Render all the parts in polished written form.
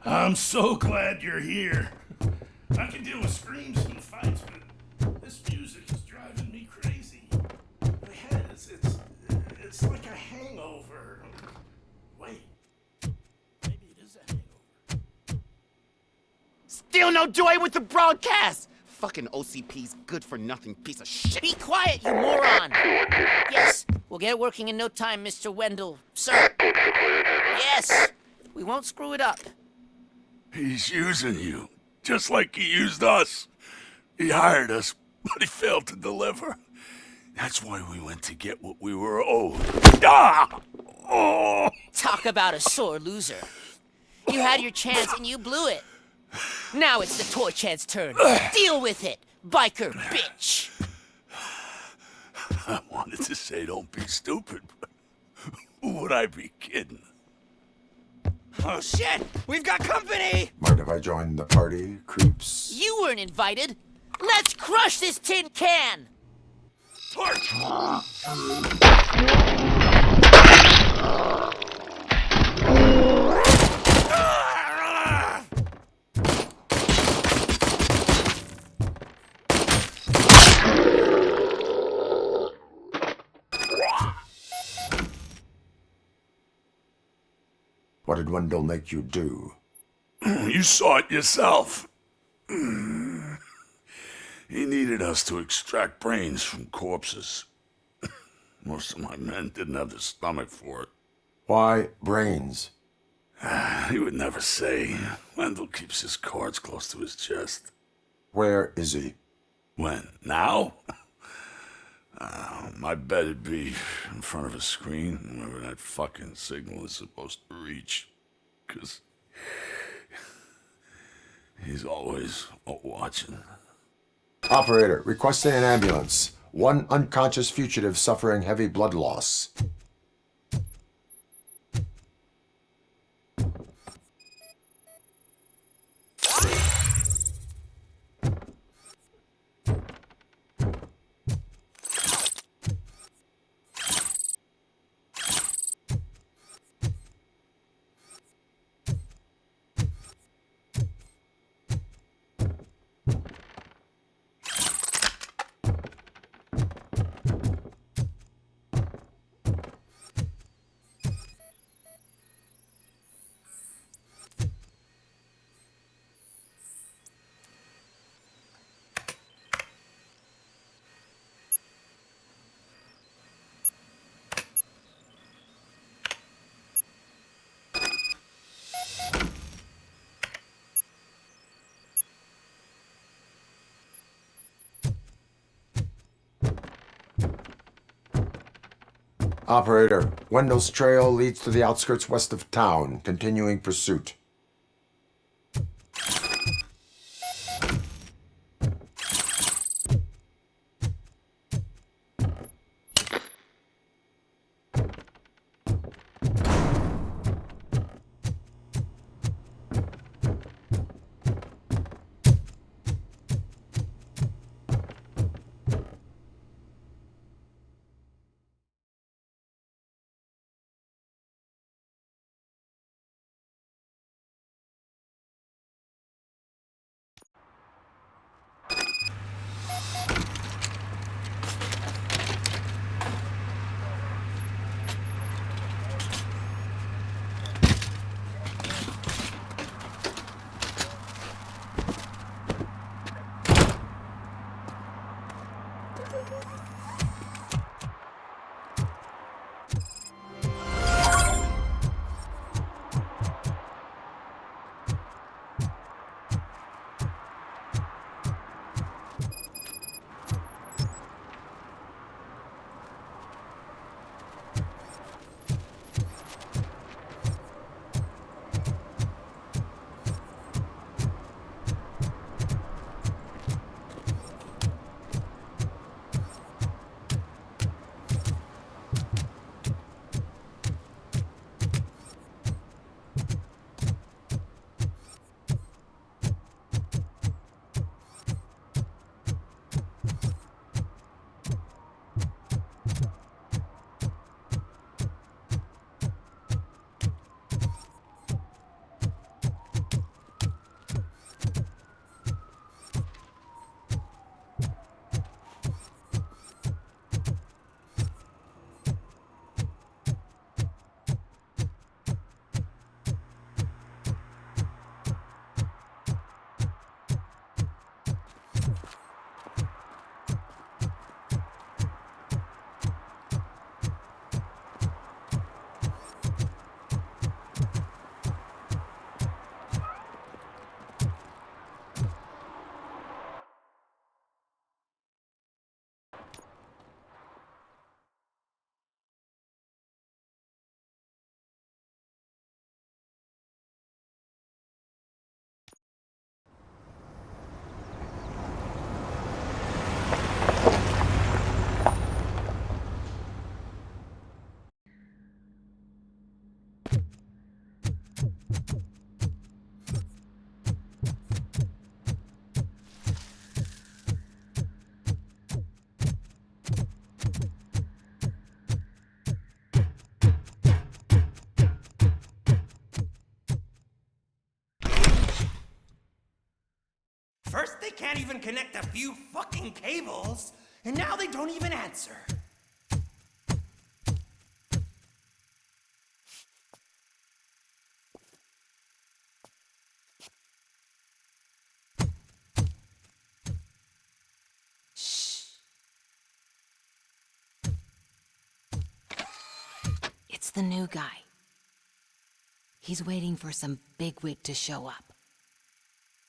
I'm so glad you're here. I can deal with screams and fights, but this music is driving me crazy. My head, it's like a hangover. Wait, maybe it is a hangover. Still no joy with the broadcast! Fucking OCP's good-for-nothing piece of shit. Be quiet, you moron! Yes, we'll get it working in no time, Mr. Wendell. Sir. Yes, we won't screw it up. He's using you, just like he used us. He hired us, but he failed to deliver. That's why we went to get what we were owed. Ah! Oh! Talk about a sore loser. You had your chance and you blew it. Now it's the toy chance turn. Deal with it, biker bitch. I wanted to say don't be stupid, but who would I be kidding? Oh shit! We've got company! Mind if I join the party, creeps? You weren't invited. Let's crush this tin can! Torch! What did Wendell make you do? You saw it yourself. He needed us to extract brains from corpses. Most of my men didn't have the stomach for it. Why brains? He would never say. Wendell keeps his cards close to his chest. Where is he? When? Now? My bet it'd be in front of a screen, wherever that fucking signal is supposed to reach. 'Cause he's always watching. Operator, requesting an ambulance. One unconscious fugitive suffering heavy blood loss. Operator, Wendell's trail leads to the outskirts west of town, continuing pursuit. First, they can't even connect a few fucking cables, and now they don't even answer. It's the new guy. He's waiting for some bigwig to show up.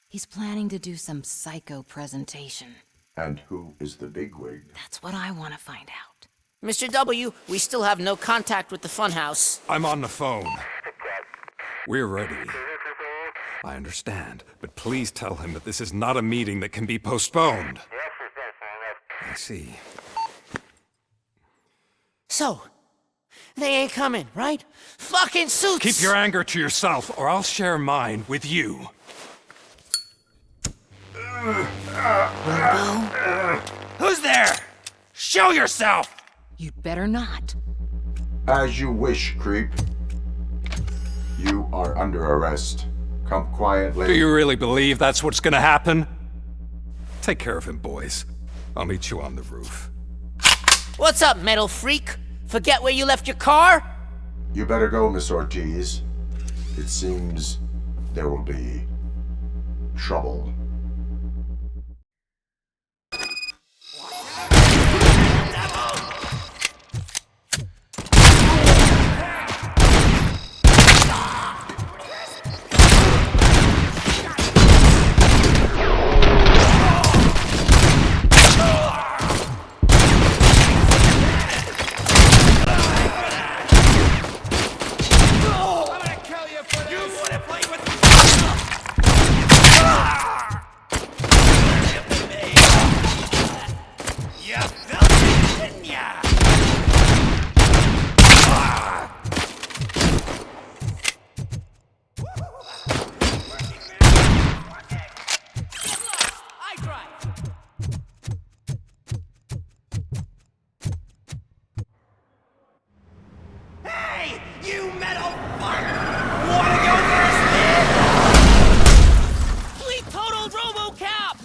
He's planning to do some psycho presentation. And who is the bigwig? That's what I want to find out. Mr. W, we still have no contact with the funhouse. I'm on the phone. We're ready. I understand, but please tell him that this is not a meeting that can be postponed. I see. So, they ain't coming, right? Fucking suits! Keep your anger to yourself, or I'll share mine with you. Who's there? Show yourself! You'd better not. As you wish, creep. You are under arrest. Come quietly. Do you really believe that's what's gonna happen? Take care of him, boys. I'll meet you on the roof. What's up, metal freak? Forget where you left your car? You better go, Miss Ortiz. It seems there will be trouble. You metal fuck! Wanna go first, man? We totaled RoboCop!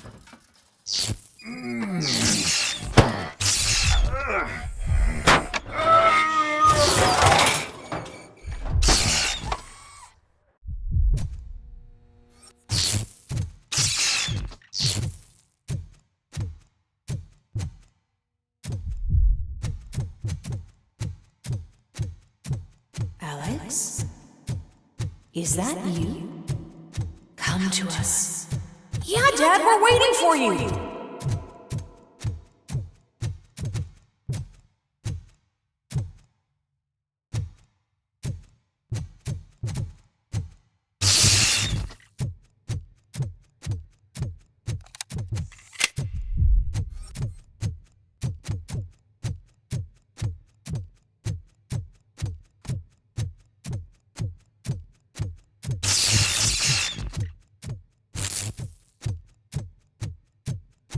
Alex? Is that you? Come to us. Yeah, Dad, we're waiting for you.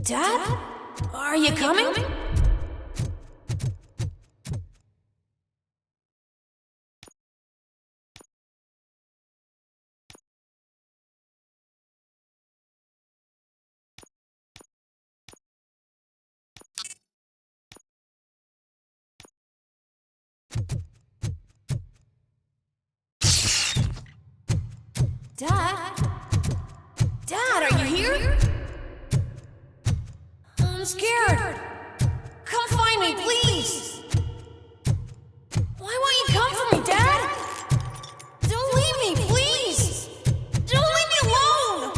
Dad? Are you coming? Dad? Dad, are you here? I'm scared. Come find me, please. Why won't you come for me, Dad? Don't leave me, please. Don't leave me alone.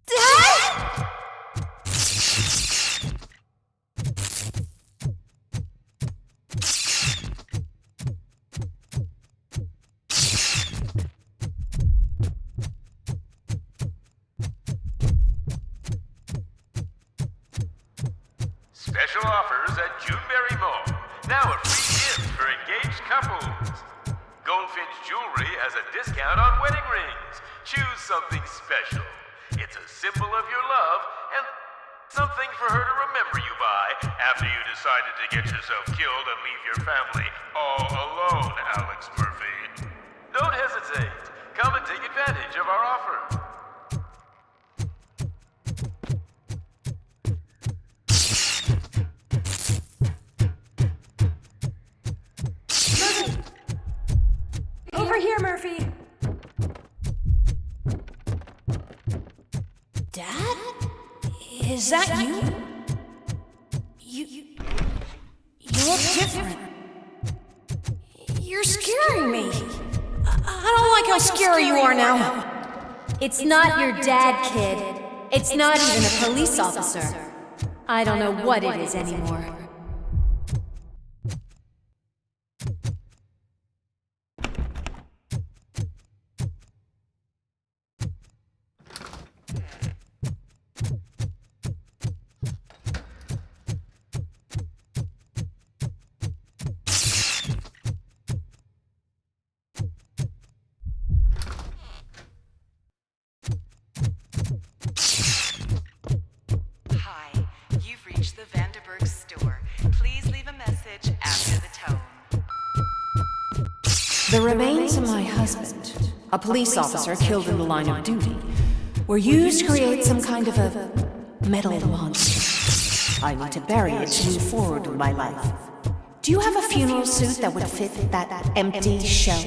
Dad? Special offers at Juneberry Mall. Now a free gift for engaged couples. Goldfinch Jewelry has a discount on wedding rings. Choose something special. It's a symbol of your love and... Something for her to remember you by after you decided to get yourself killed and leave your family all alone, Alex Murphy. Don't hesitate. Come and take advantage of our offer. Over here, Murphy. Dad? Is that you? You look different. You're scaring me. I don't like how scary you are now. It's not your dad, kid. It's not even a police officer. I don't know what it is anymore. The remains of my husband, a police officer killed in the line of duty, were used to create some kind of a metal monster. I need to bury it to move forward with my life. Do you have a funeral suit that would fit that empty shell?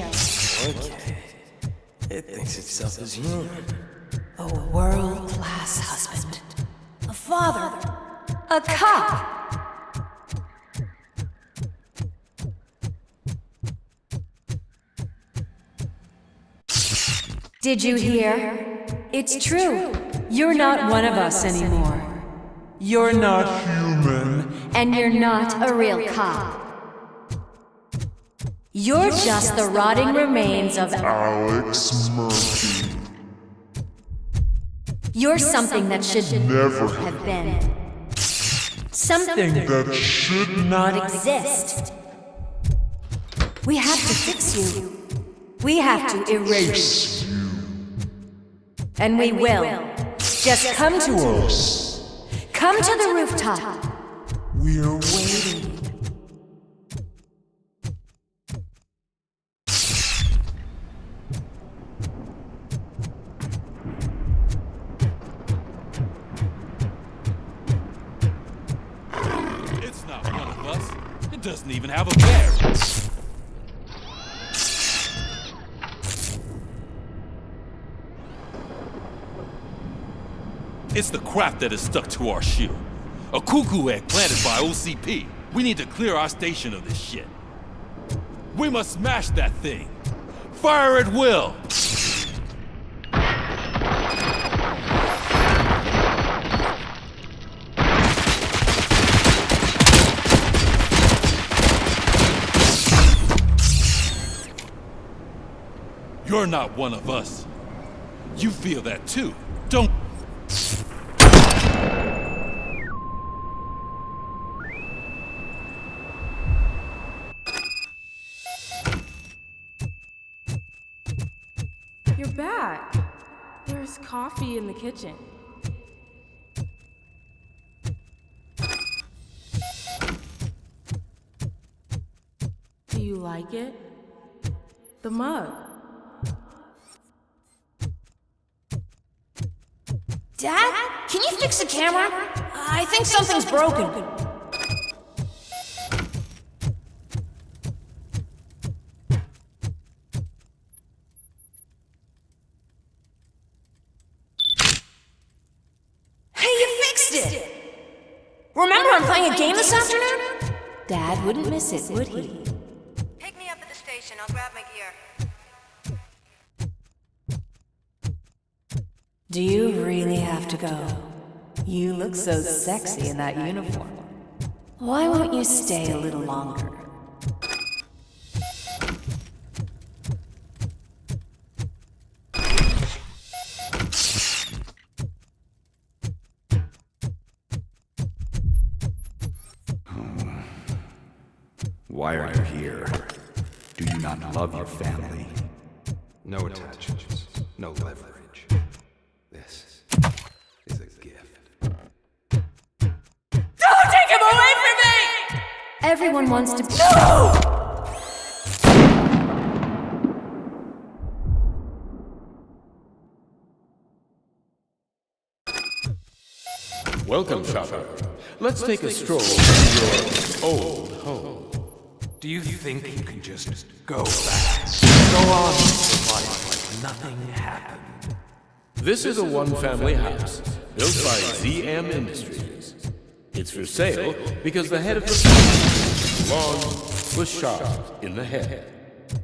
Okay. It thinks itself as human. A world-class husband. A father. A cop. Did you hear? It's true. You're not one of us anymore. You're not human. And you're not a real cop. You're just the rotting remains of Alex Murphy. You're something that should never have been. Something that should not exist. We have to fix you. We have to erase you. And we will. Just come to us. Come to the rooftop. We're waiting. It's not one of us. It doesn't even have a bear. It's the crap that is stuck to our shoe. A cuckoo egg planted by OCP. We need to clear our station of this shit. We must smash that thing. Fire at will. You're not one of us. You feel that too, don't you? You're back. There's coffee in the kitchen. Do you like it? The mug. Dad? Can you fix the camera? I think something's broken. Hey, you fixed it! Remember I'm playing a game this afternoon? Dad wouldn't miss it, would he? Pick me up at the station. I'll grab my gear. Do you really have to go? You look so sexy in that uniform. Why won't you stay a little longer? Why are you here? Do you not love your family? No attachments, no leverage. This is a gift. Everyone wants to be. Welcome, shopper. Let's take a stroll through your old home. Do you think you can just go back? Go on with life like nothing happened? This is a one-family house built by ZM Industries. It's for sale because the head of the family, Long, was shot in the head.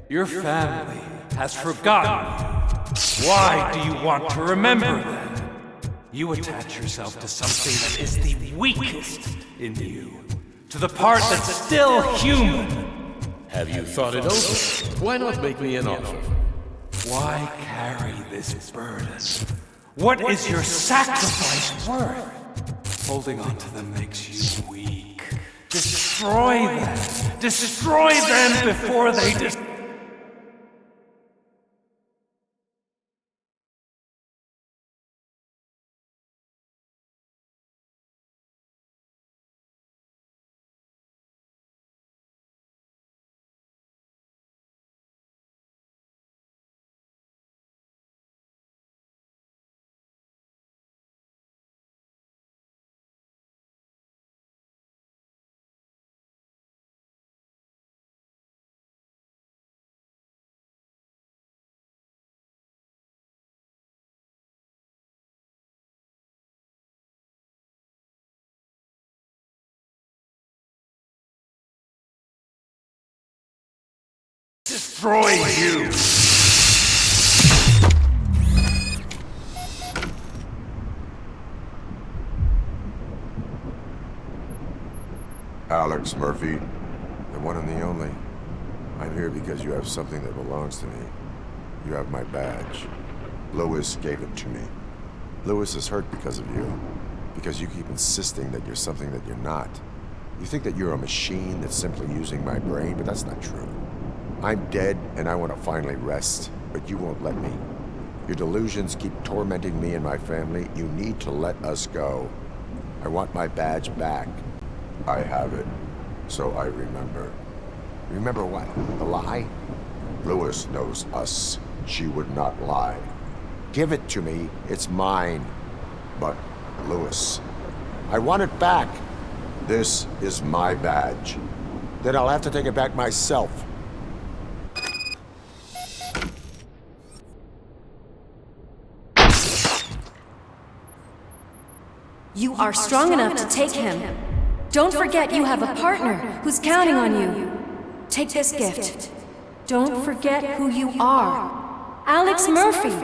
Your family has forgotten you. Why do you want to remember them? You attach yourself to something that is the weakest in you, to the part that's still human. Have you thought it over? Why not make me an offer? Why carry this burden? What is your sacrifice worth? Holding on to them makes you weak. Destroy them! Destroy them before they destroy. Destroy you! Alex Murphy, the one and the only. I'm here because you have something that belongs to me. You have my badge. Lewis gave it to me. Lewis is hurt because of you. Because you keep insisting that you're something that you're not. You think that you're a machine that's simply using my brain, but that's not true. I'm dead, and I want to finally rest, but you won't let me. Your delusions keep tormenting me and my family. You need to let us go. I want my badge back. I have it, so I remember. Remember what? The lie? Lewis knows us. She would not lie. Give it to me. It's mine. But, Lewis, I want it back. This is my badge. Then I'll have to take it back myself. You are strong enough to take him. Don't forget you have a partner who's counting on you. Take this gift. Don't forget who you are. Alex Murphy.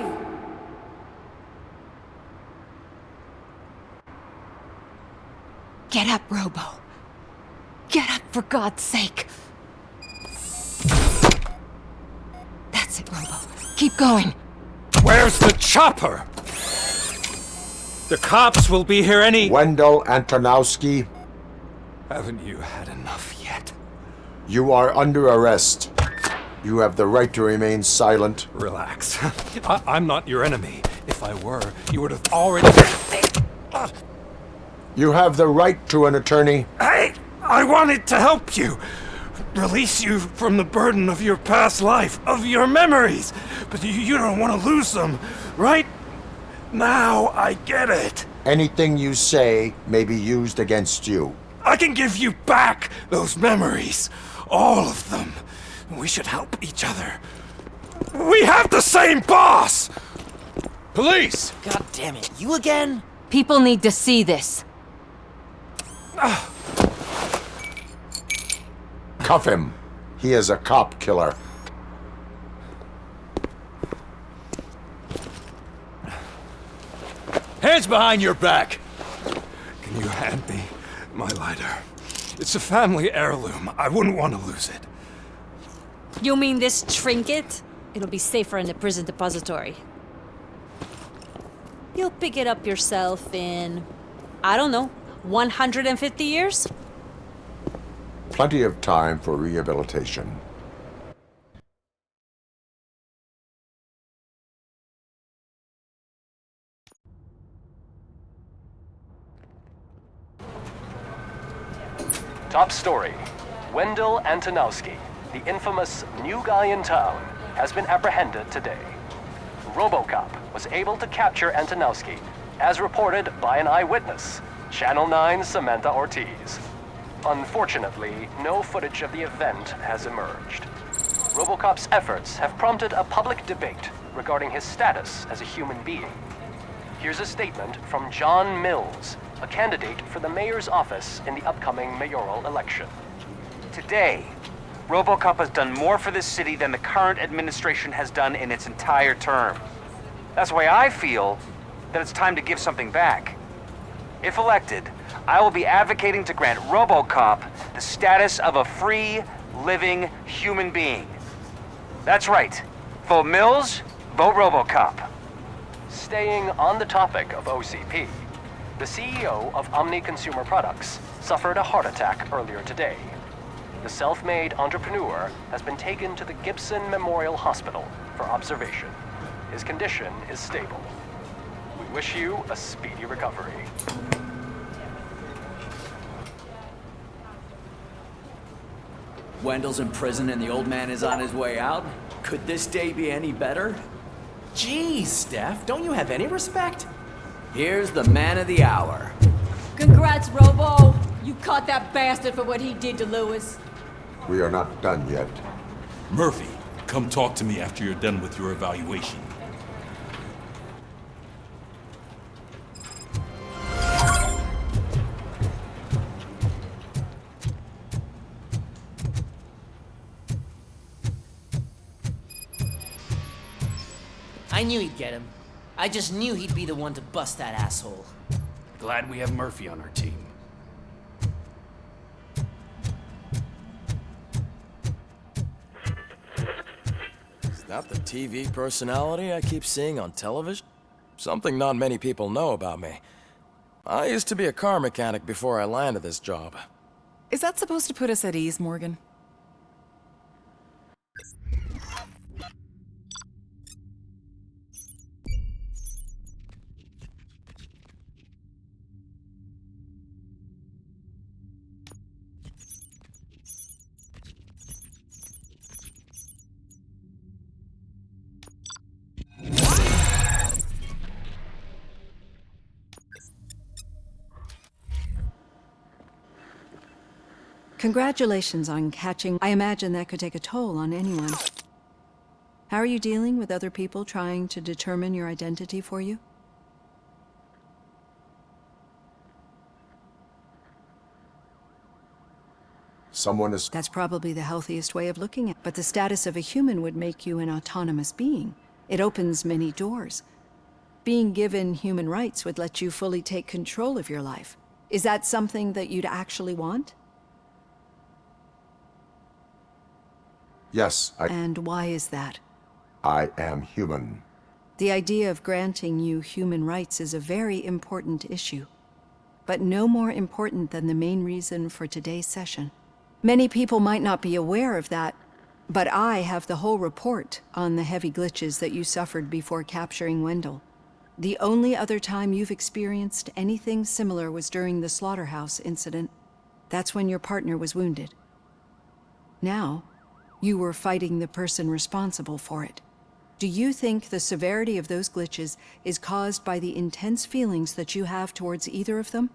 Get up, Robo. Get up, for God's sake. That's it, Robo. Keep going. Where's the chopper? The cops will be here any— Wendell Antonowski. Haven't you had enough yet? You are under arrest. You have the right to remain silent. Relax. I'm not your enemy. If I were, you would have already— You have the right to an attorney. Hey! I wanted to help you! Release you from the burden of your past life, of your memories! But you don't want to lose them, right? Now I get it. Anything you say may be used against you. I can give you back those memories. All of them. We should help each other. We have the same boss! Police! God damn it, you again? People need to see this. Cuff him. He is a cop killer. Hands behind your back! Can you hand me my lighter? It's a family heirloom. I wouldn't want to lose it. You mean this trinket? It'll be safer in the prison depository. You'll pick it up yourself in, I don't know, 150 years? Plenty of time for rehabilitation. Top story. Wendell Antonowski, the infamous new guy in town, has been apprehended today. RoboCop was able to capture Antonowski, as reported by an eyewitness, Channel 9's Samantha Ortiz. Unfortunately, no footage of the event has emerged. RoboCop's efforts have prompted a public debate regarding his status as a human being. Here's a statement from John Mills, a candidate for the mayor's office in the upcoming mayoral election. Today, RoboCop has done more for this city than the current administration has done in its entire term. That's why I feel that it's time to give something back. If elected, I will be advocating to grant RoboCop the status of a free, living human being. That's right. Vote Mills, vote RoboCop. Staying on the topic of OCP, the CEO of Omni Consumer Products suffered a heart attack earlier today. The self-made entrepreneur has been taken to the Gibson Memorial Hospital for observation. His condition is stable. We wish you a speedy recovery. Wendell's in prison and the old man is on his way out? Could this day be any better? Geez, Steph, don't you have any respect? Here's the man of the hour. Congrats, Robo! You caught that bastard for what he did to Lewis. We are not done yet. Murphy, come talk to me after you're done with your evaluation. I knew he'd get him. I just knew he'd be the one to bust that asshole. Glad we have Murphy on our team. Is that the TV personality I keep seeing on television? Something not many people know about me. I used to be a car mechanic before I landed this job. Is that supposed to put us at ease, Morgan? Congratulations on catching. I imagine that could take a toll on anyone. How are you dealing with other people trying to determine your identity for you? Someone is... That's probably the healthiest way of looking at it. But the status of a human would make you an autonomous being. It opens many doors. Being given human rights would let you fully take control of your life. Is that something that you'd actually want? Yes, And why is that? I am human. The idea of granting you human rights is a very important issue, but no more important than the main reason for today's session. Many people might not be aware of that, but I have the whole report on the heavy glitches that you suffered before capturing Wendell. The only other time you've experienced anything similar was during the slaughterhouse incident. That's when your partner was wounded. Now, you were fighting the person responsible for it. Do you think the severity of those glitches is caused by the intense feelings that you have towards either of them?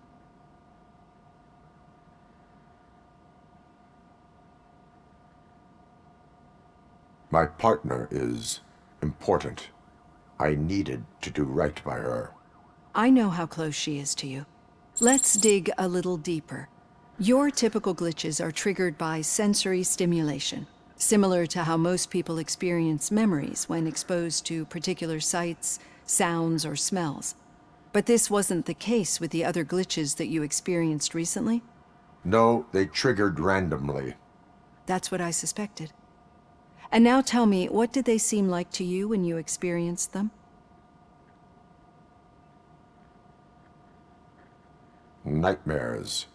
My partner is important. I needed to do right by her. I know how close she is to you. Let's dig a little deeper. Your typical glitches are triggered by sensory stimulation, similar to how most people experience memories when exposed to particular sights, sounds, or smells. But this wasn't the case with the other glitches that you experienced recently? No, they triggered randomly. That's what I suspected. And now tell me, what did they seem like to you when you experienced them? Nightmares.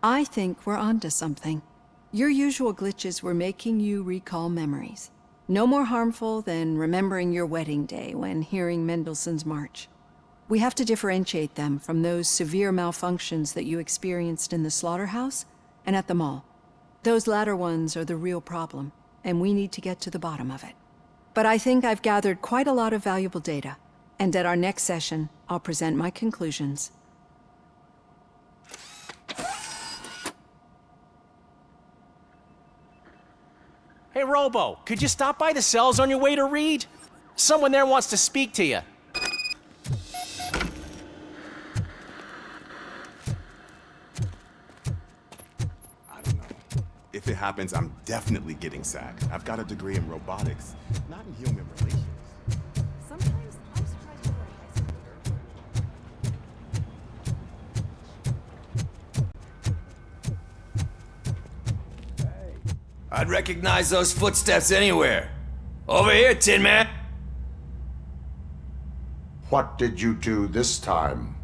I think we're onto something. Your usual glitches were making you recall memories. No more harmful than remembering your wedding day when hearing Mendelssohn's March. We have to differentiate them from those severe malfunctions that you experienced in the slaughterhouse and at the mall. Those latter ones are the real problem, and we need to get to the bottom of it. But I think I've gathered quite a lot of valuable data, and at our next session, I'll present my conclusions. Hey, Robo, could you stop by the cells on your way to read? Someone there wants to speak to you. If it happens, I'm definitely getting sacked. I've got a degree in robotics, not in human relations. Sometimes I'm surprised you were a high school girl. I'd recognize those footsteps anywhere. Over here, Tin Man. What did you do this time?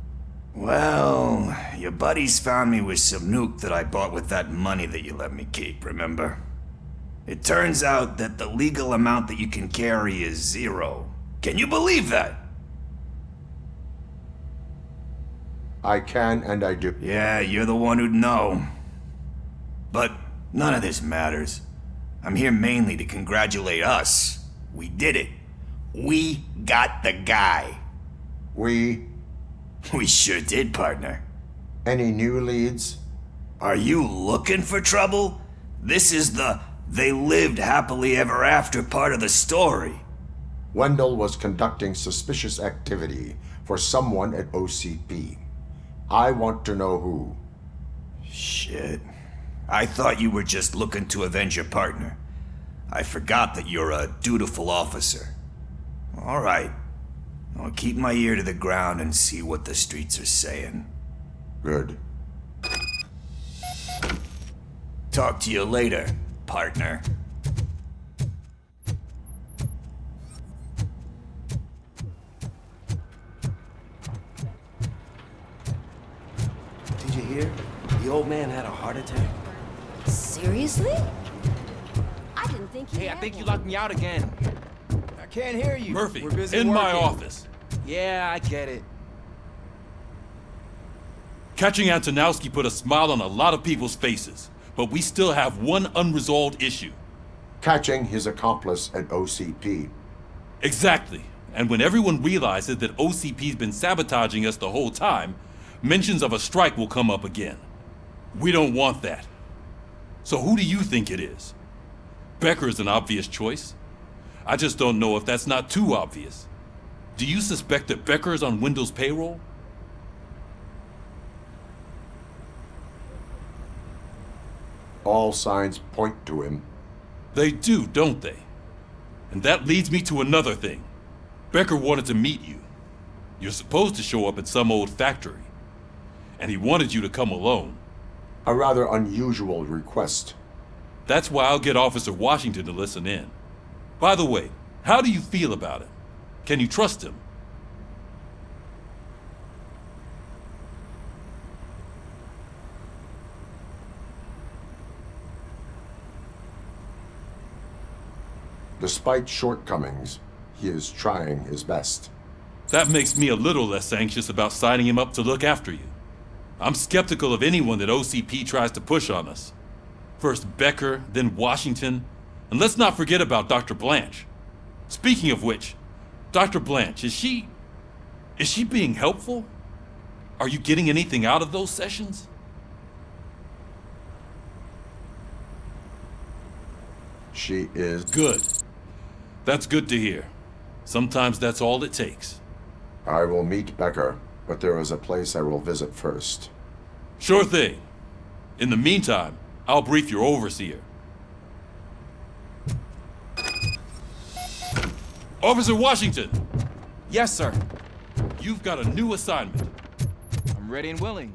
Well, your buddies found me with some nuke that I bought with that money that you let me keep, remember? It turns out that the legal amount that you can carry is 0. Can you believe that? I can and I do. Yeah, you're the one who'd know. But none of this matters. I'm here mainly to congratulate us. We did it. We got the guy. We sure did, partner. Any new leads? Are you looking for trouble? This is the they lived happily ever after part of the story. Wendell was conducting suspicious activity for someone at OCP. I want to know who. Shit. I thought you were just looking to avenge your partner. I forgot that you're a dutiful officer. All right. I'll keep my ear to the ground and see what the streets are saying. Good. Talk to you later, partner. Did you hear? The old man had a heart attack. Seriously? I didn't think he Hey, I had think you one. locked me out again. I can't hear you. Murphy, We're busy in my working. office. Yeah, I get it. Catching Antonowski put a smile on a lot of people's faces, but we still have one unresolved issue. Catching his accomplice at OCP. Exactly. And when everyone realizes that OCP's been sabotaging us the whole time, mentions of a strike will come up again. We don't want that. So who do you think it is? Becker is an obvious choice. I just don't know if that's not too obvious. Do you suspect that Becker is on Wendell's payroll? All signs point to him. They do, don't they? And that leads me to another thing. Becker wanted to meet you. You're supposed to show up at some old factory. And he wanted you to come alone. A rather unusual request. That's why I'll get Officer Washington to listen in. By the way, how do you feel about him? Can you trust him? Despite shortcomings, he is trying his best. That makes me a little less anxious about signing him up to look after you. I'm skeptical of anyone that OCP tries to push on us. First Becker, then Washington, and let's not forget about Dr. Blanche. Speaking of which, Dr. Blanche, is she being helpful? Are you getting anything out of those sessions? She is. Good. That's good to hear. Sometimes that's all it takes. I will meet Becker, but there is a place I will visit first. Sure thing. In the meantime, I'll brief your overseer. Officer Washington! Yes, sir. You've got a new assignment. I'm ready and willing.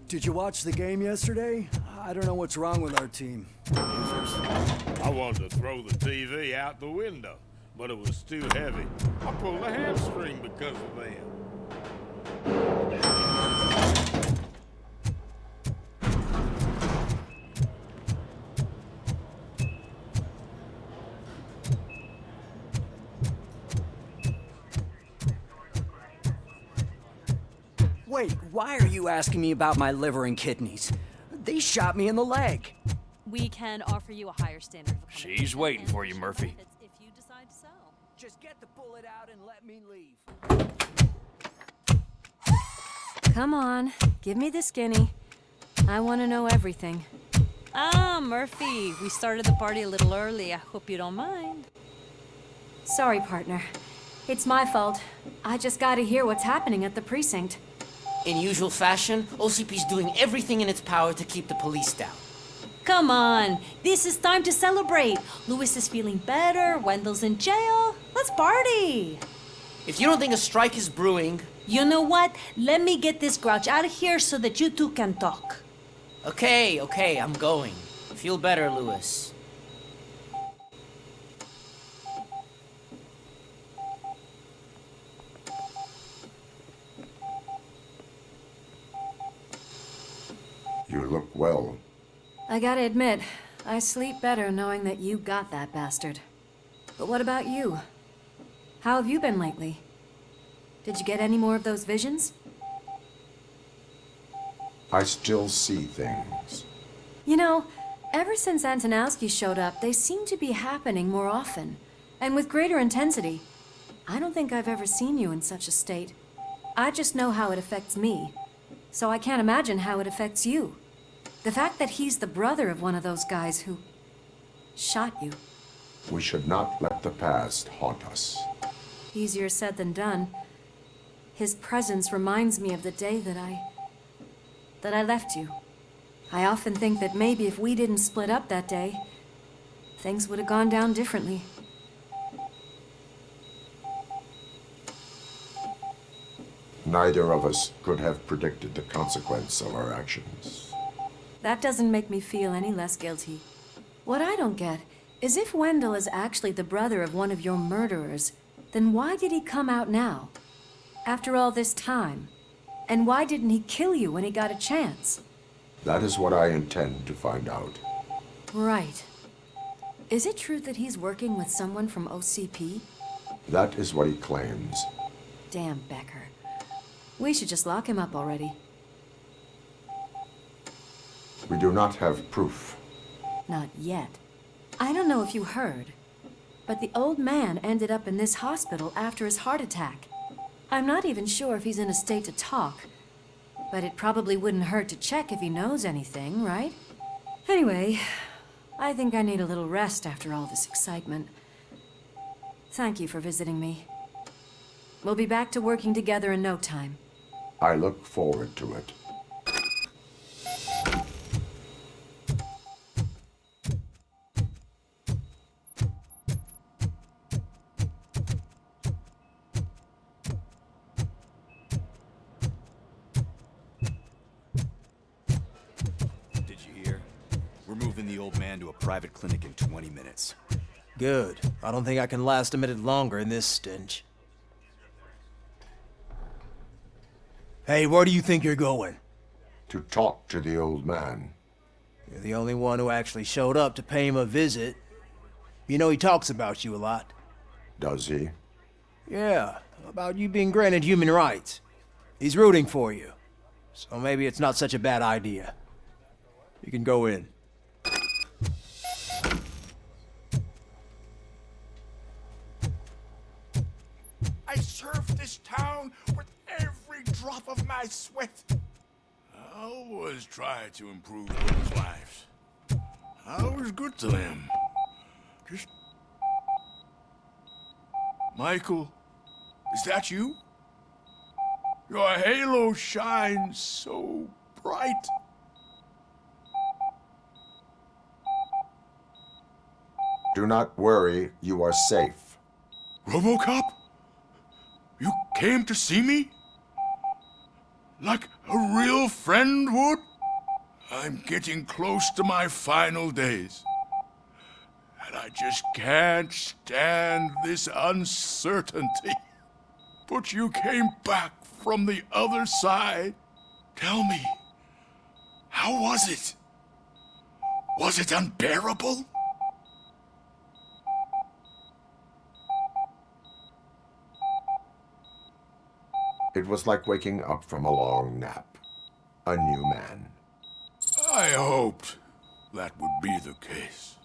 Did you watch the game yesterday? I don't know what's wrong with our team. I wanted to throw the TV out the window, but it was too heavy. I pulled a hamstring because of that. Wait, why are you asking me about my liver and kidneys? They shot me in the leg. We can offer you a higher standard of accommodation. She's waiting for you, Murphy. If you decide to sell. Just get the bullet out and let me leave. Come on, give me the skinny. I want to know everything. Ah, Murphy, we started the party a little early. I hope you don't mind. Sorry, partner. It's my fault. I just gotta hear what's happening at the precinct. In usual fashion, OCP's doing everything in its power to keep the police down. Come on, this is time to celebrate. Lewis is feeling better, Wendell's in jail. Let's party! If you don't think a strike is brewing... You know what? Let me get this grouch out of here so that you two can talk. Okay, I'm going. Feel better, Lewis. You look well. I gotta admit, I sleep better knowing that you got that bastard. But what about you? How have you been lately? Did you get any more of those visions? I still see things. You know, ever since Antonowski showed up, they seem to be happening more often, and with greater intensity. I don't think I've ever seen you in such a state. I just know how it affects me, so I can't imagine how it affects you. The fact that he's the brother of one of those guys who shot you. We should not let the past haunt us. Easier said than done. His presence reminds me of the day that I left you. I often think that maybe if we didn't split up that day, things would have gone down differently. Neither of us could have predicted the consequence of our actions. That doesn't make me feel any less guilty. What I don't get is if Wendell is actually the brother of one of your murderers, then why did he come out now? After all this time? And why didn't he kill you when he got a chance? That is what I intend to find out. Right. Is it true that he's working with someone from OCP? That is what he claims. Damn Becker. We should just lock him up already. We do not have proof. Not yet. I don't know if you heard, but the old man ended up in this hospital after his heart attack. I'm not even sure if he's in a state to talk, but it probably wouldn't hurt to check if he knows anything, right? Anyway, I think I need a little rest after all this excitement. Thank you for visiting me. We'll be back to working together in no time. I look forward to it. To a private clinic in 20 minutes. Good. I don't think I can last a minute longer in this stench. Hey, where do you think you're going? To talk to the old man. You're the only one who actually showed up to pay him a visit. You know he talks about you a lot. Does he? Yeah, about you being granted human rights. He's rooting for you. So maybe it's not such a bad idea. You can go in. I served this town with every drop of my sweat. I always try to improve people's lives. I was good to them. Just... Michael, is that you? Your halo shines so bright. Do not worry, you are safe. RoboCop? You came to see me? Like A real friend would? I'm getting close to my final days. And I just can't stand this uncertainty. But you came back from the other side. Tell me, how was it? Was it unbearable? It was like waking up from a long nap. A new man. I hoped that would be the case.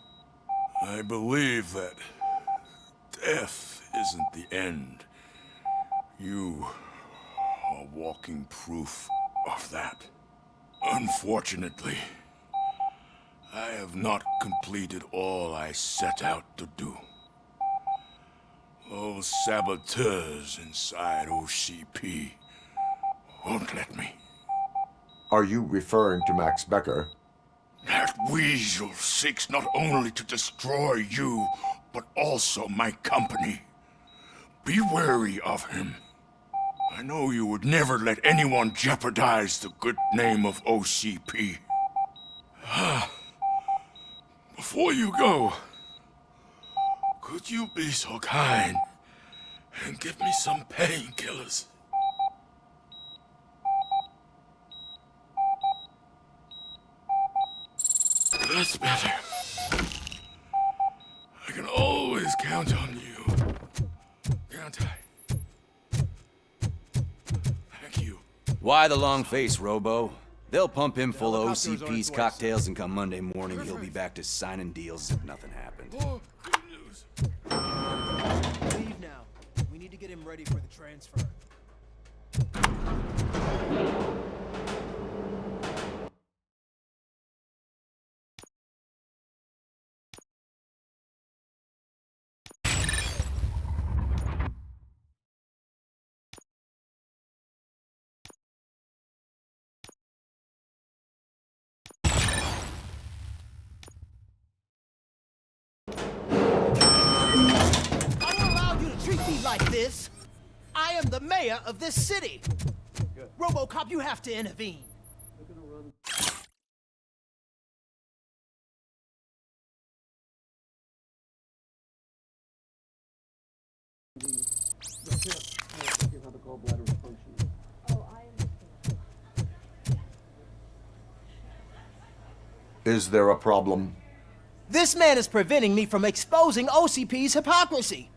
I believe that death isn't the end. You are walking proof of that. Unfortunately, I have not completed all I set out to do. Those saboteurs inside OCP won't let me. Are you referring to Max Becker? That weasel seeks not only to destroy you, but also my company. Be wary of him. I know you would never let anyone jeopardize the good name of OCP. Before you go, could you be so kind and give me some painkillers? That's better. I can always count on you. Can't I? Thank you. Why the long face, Robo? They'll pump him full of OCP's cocktails, and come Monday morning, he'll be back to signing deals as if nothing happened. Oh, good news. Leave now. We need to get him ready for the transfer. Like this. I am the mayor of this city. RoboCop, you have to intervene. Is there a problem? This man is preventing me from exposing OCP's hypocrisy.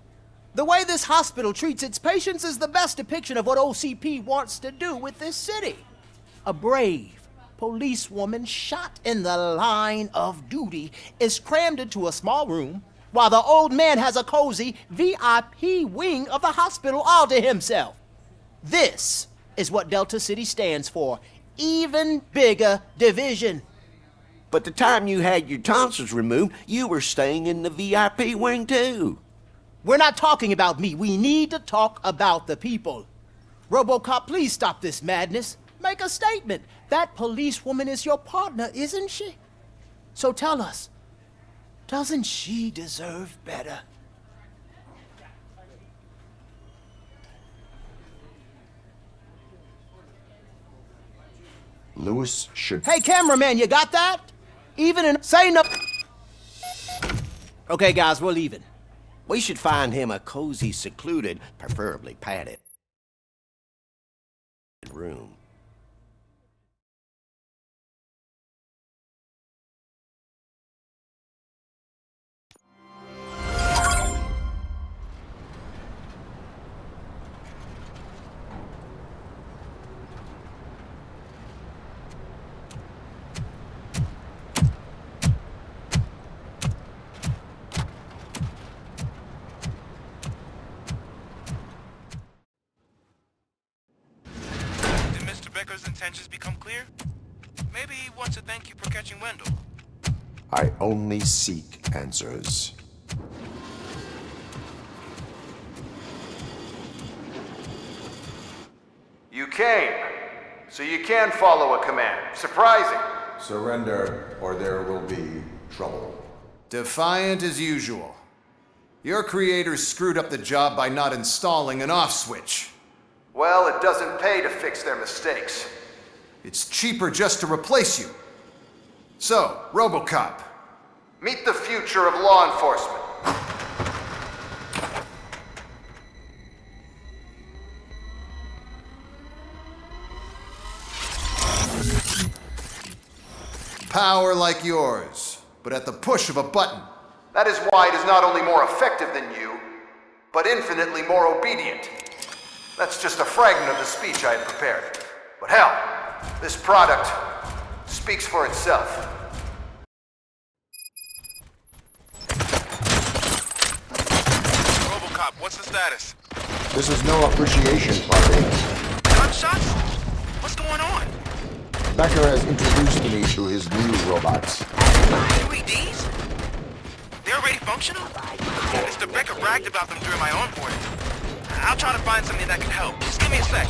The way this hospital treats its patients is the best depiction of what OCP wants to do with this city. A brave policewoman shot in the line of duty is crammed into a small room while the old man has a cozy VIP wing of the hospital all to himself. This is what Delta City stands for. Even bigger division. But the time you had your tonsils removed, you were staying in the VIP wing too. We're not talking about me. We need to talk about the people. RoboCop, please stop this madness. Make a statement. That policewoman is your partner, isn't she? So tell us, doesn't she deserve better? Lewis should... Hey, cameraman, you got that? Even in... Say no... Okay, guys, we're leaving. We should find him a cozy, secluded, preferably padded room. Becker's intentions become clear? Maybe he wants to thank you for catching Wendell. I only seek answers. You came, so you can follow a command. Surprising. Surrender, or there will be trouble. Defiant as usual. Your creators screwed up the job by not installing an off switch. Well, it doesn't pay to fix their mistakes. It's cheaper just to replace you. So, RoboCop, meet the future of law enforcement. Power like yours, but at the push of a button. That is why it is not only more effective than you, but infinitely more obedient. That's just a fragment of the speech I had prepared. But hell, this product speaks for itself. RoboCop, what's the status? This is no appreciation party. Gunshots? What's going on? Becker has introduced me to his new robots. UEDs? They're already functional? Mr. Becker bragged about them during my onboarding. I'll try to find something that can help. Just give me a sec.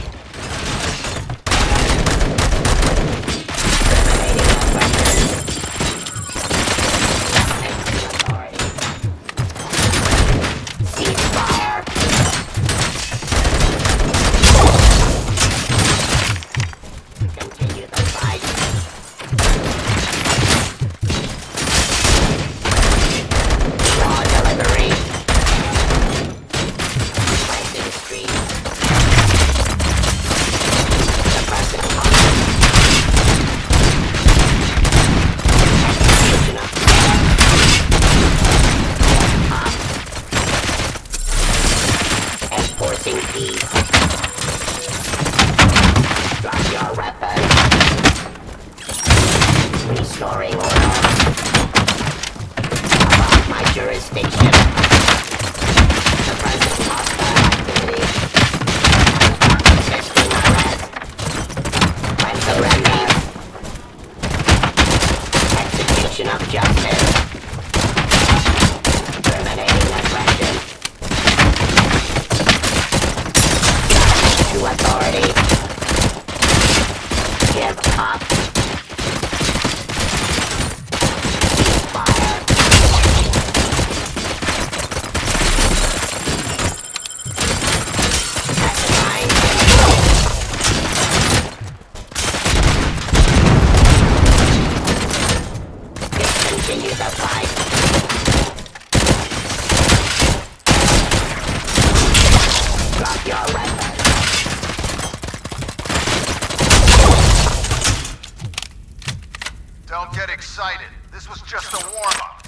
Don't get excited. This was just a warm-up.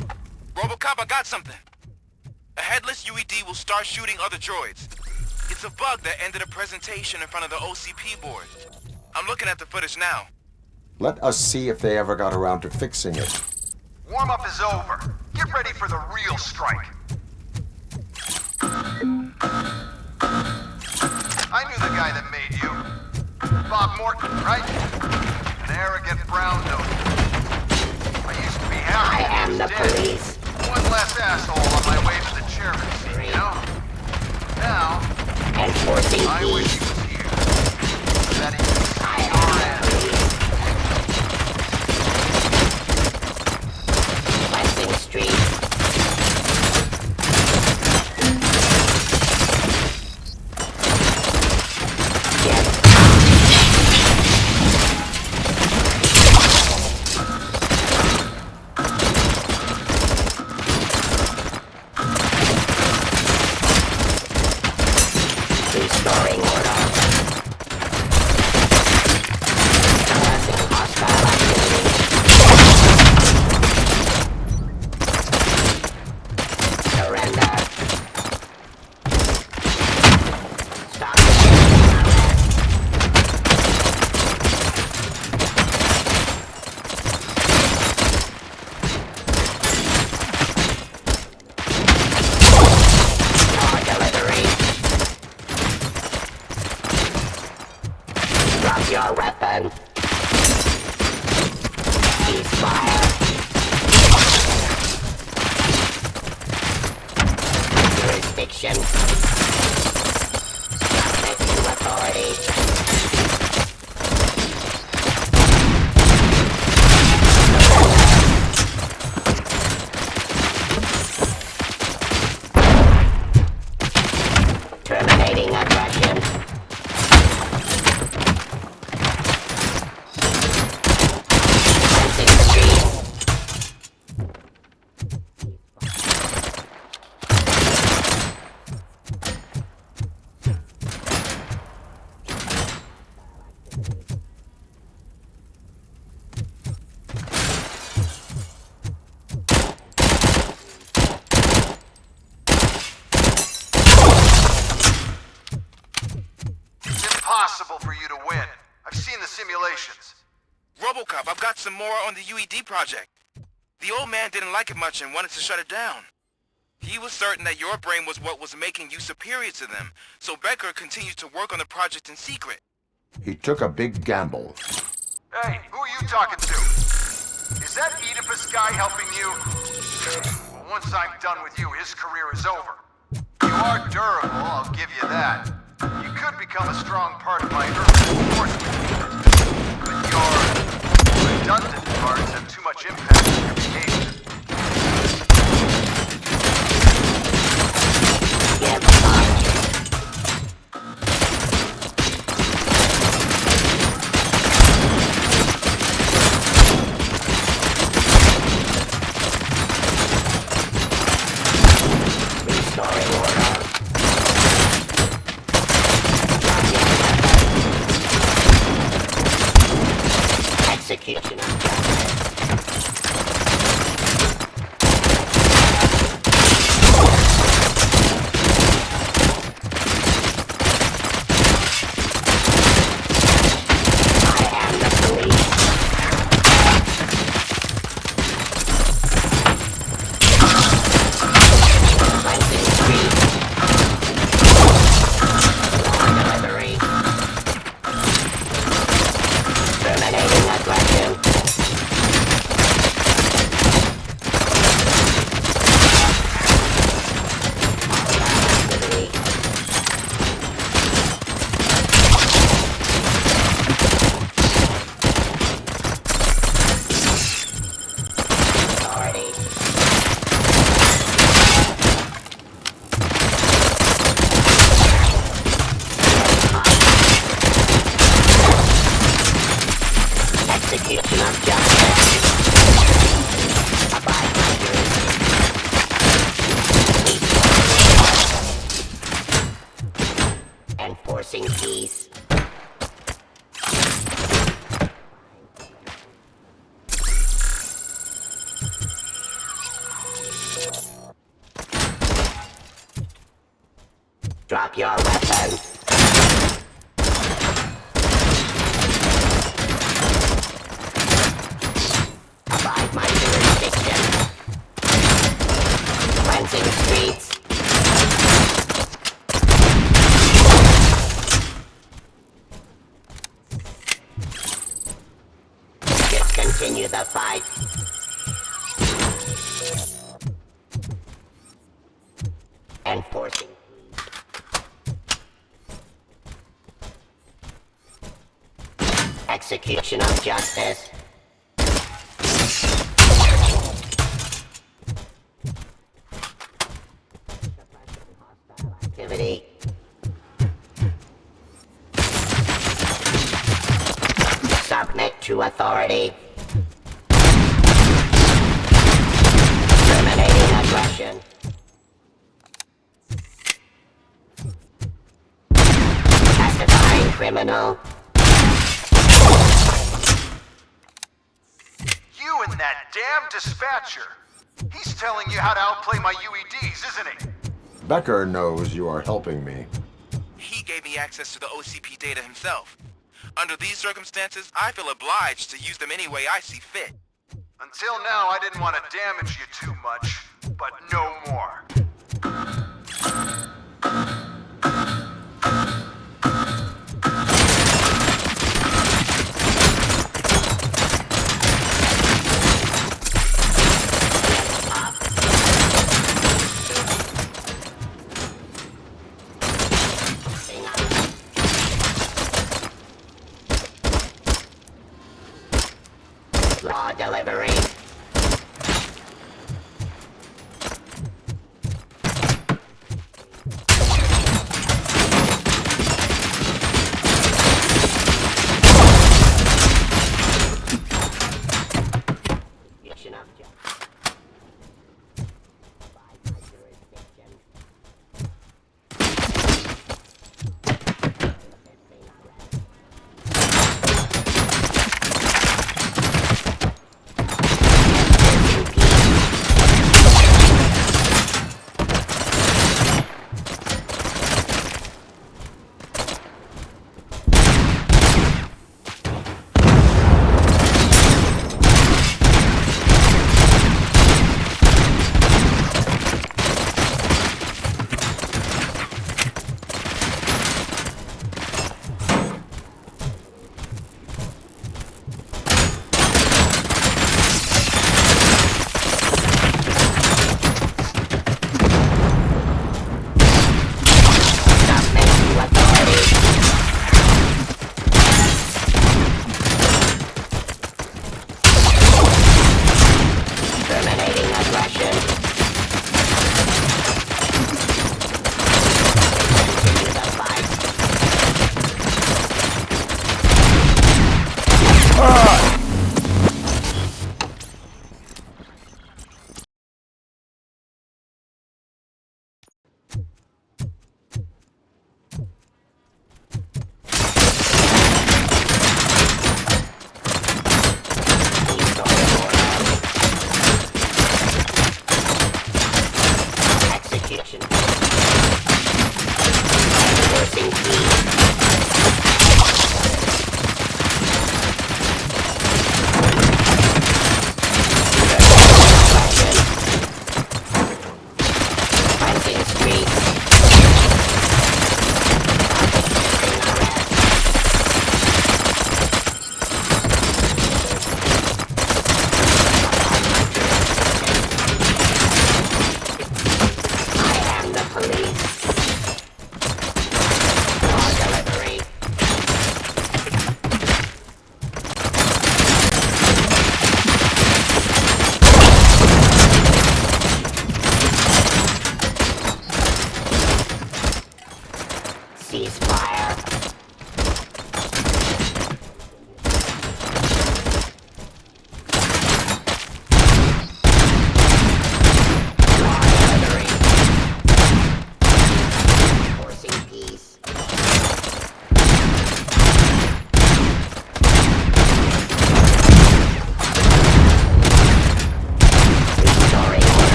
RoboCop, I got something. A headless UED will start shooting other droids. It's a bug that ended a presentation in front of the OCP board. I'm looking at the footage now. Let us see if they ever got around to fixing it. Warm-up is over. Get ready for the real strike. I knew the guy that made you. Bob Morton, right? An arrogant brown nose. I used to be happy he was dead. Police. One less asshole on my way to the chairman's seat, you know? Now, I wish he was here. So that he could see our end. Blessing Street. Congratulations. RoboCop, I've got some more on the UED project. The old man didn't like it much and wanted to shut it down. He was certain that your brain was what was making you superior to them, so Becker continued to work on the project in secret. He took a big gamble. Hey, who are you talking to? Is that Oedipus guy helping you? Well, once I'm done with you, his career is over. You are durable, I'll give you that. You could become a strong part of my urban enforcement unit. But your redundant parts have too much impact on your behavior. Execution of justice. Enforcing peace. Drop your weapon. Abide my jurisdiction. Cleansing streets. Discontinue the fight. Enforcing. Execution of justice. Activity. Submit to authority. Terminating aggression. Testifying criminal. You and that damn dispatcher. He's telling you how to outplay my UEDs, isn't he? Becker knows you are helping me. He gave me access to the OCP data himself. Under these circumstances, I feel obliged to use them any way I see fit. Until now, I didn't want to damage you too much, but no more. Law delivery.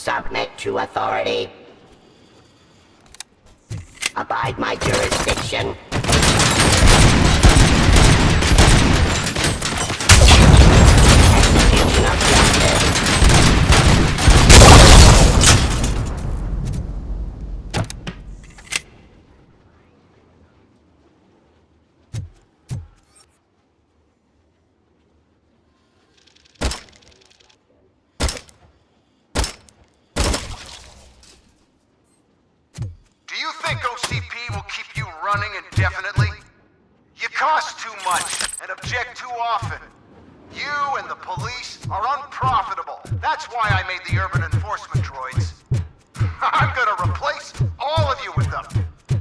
Submit to authority. Abide my jurisdiction. Execution of justice. Do you think OCP will keep you running indefinitely? You cost too much and object too often. You and the police are unprofitable. That's why I made the urban enforcement droids. I'm gonna replace all of you with them.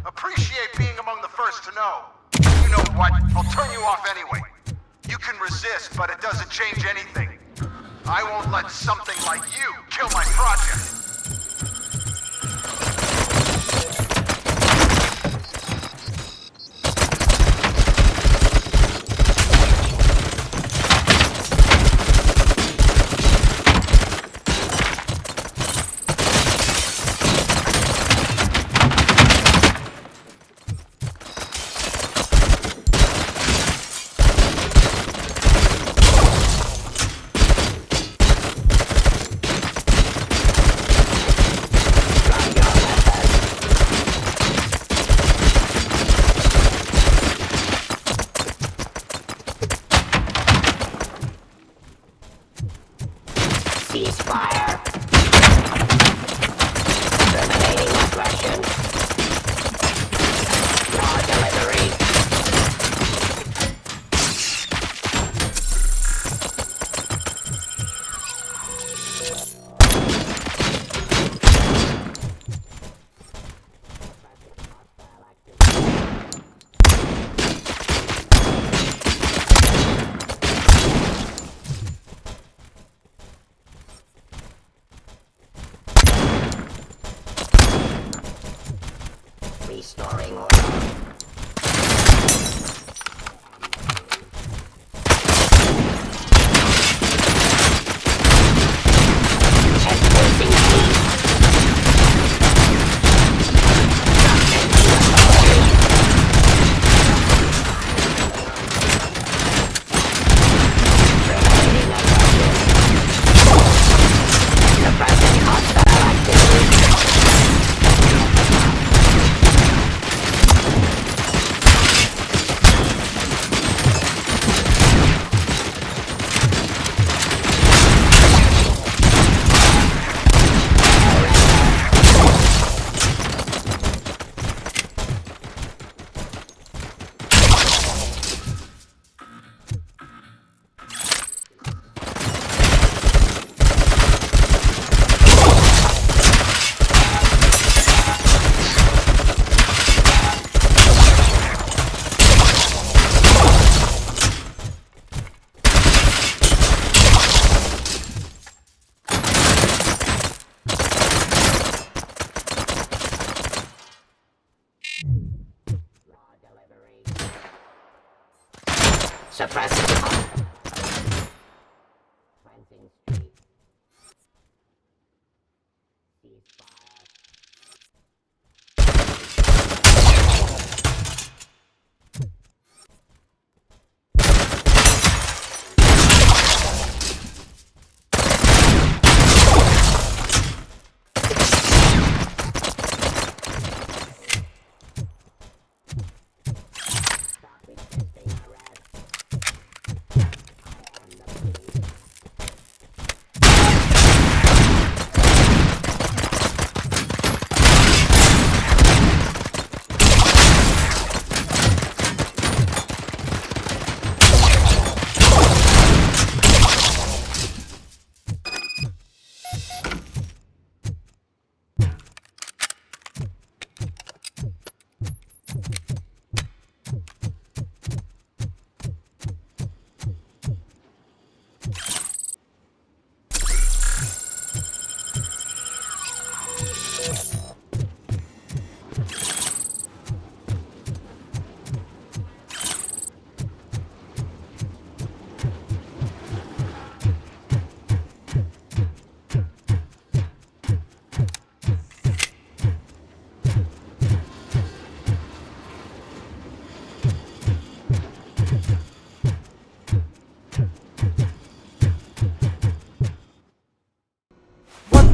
Appreciate being among the first to know. You know what? I'll turn you off anyway. You can resist, but it doesn't change anything. I won't let something like you kill my project. Ceasefire. Terminating aggression. Raw delivery. Restoring order. Enforcing peace. Subject to authority. Terminating aggression. Suppressing hostile activity.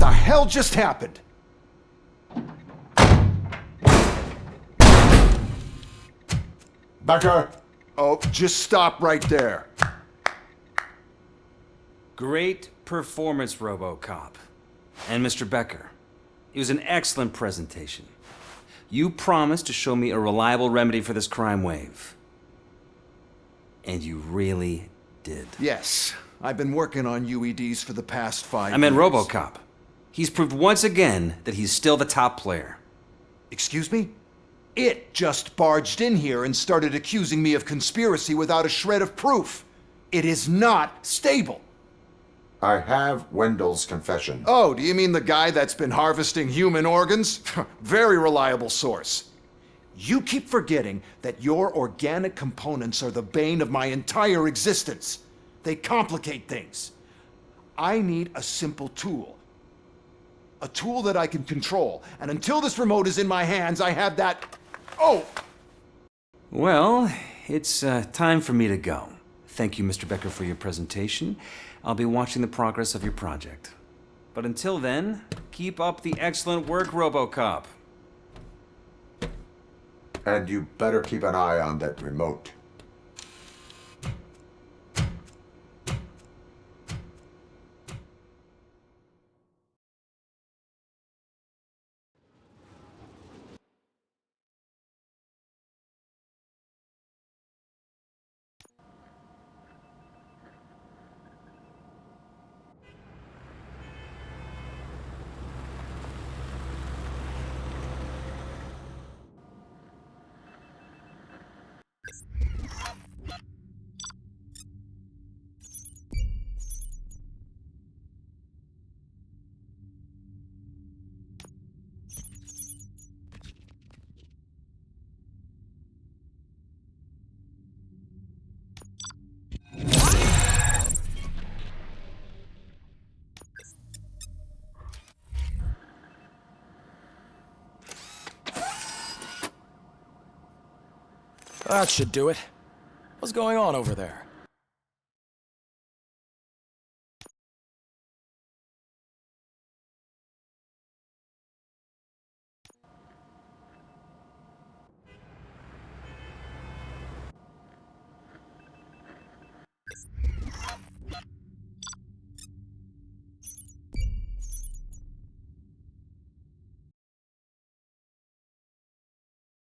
the hell just happened? Becker! Oh, just stop right there. Great performance, RoboCop. And Mr. Becker, it was an excellent presentation. You promised to show me a reliable remedy for this crime wave. And you really did. Yes, I've been working on UEDs for the past 5 years. I meant RoboCop. He's proved once again that he's still the top player. Excuse me? It just barged in here and started accusing me of conspiracy without a shred of proof. It is not stable. I have Wendell's confession. Oh, do you mean the guy that's been harvesting human organs? Very reliable source. You keep forgetting that your organic components are the bane of my entire existence. They complicate things. I need a simple tool. A tool that I can control. And until this remote is in my hands, I have that... Oh! Well, it's time for me to go. Thank you, Mr. Becker, for your presentation. I'll be watching the progress of your project. But until then, keep up the excellent work, RoboCop. And you better keep an eye on that remote. That should do it. What's going on over there?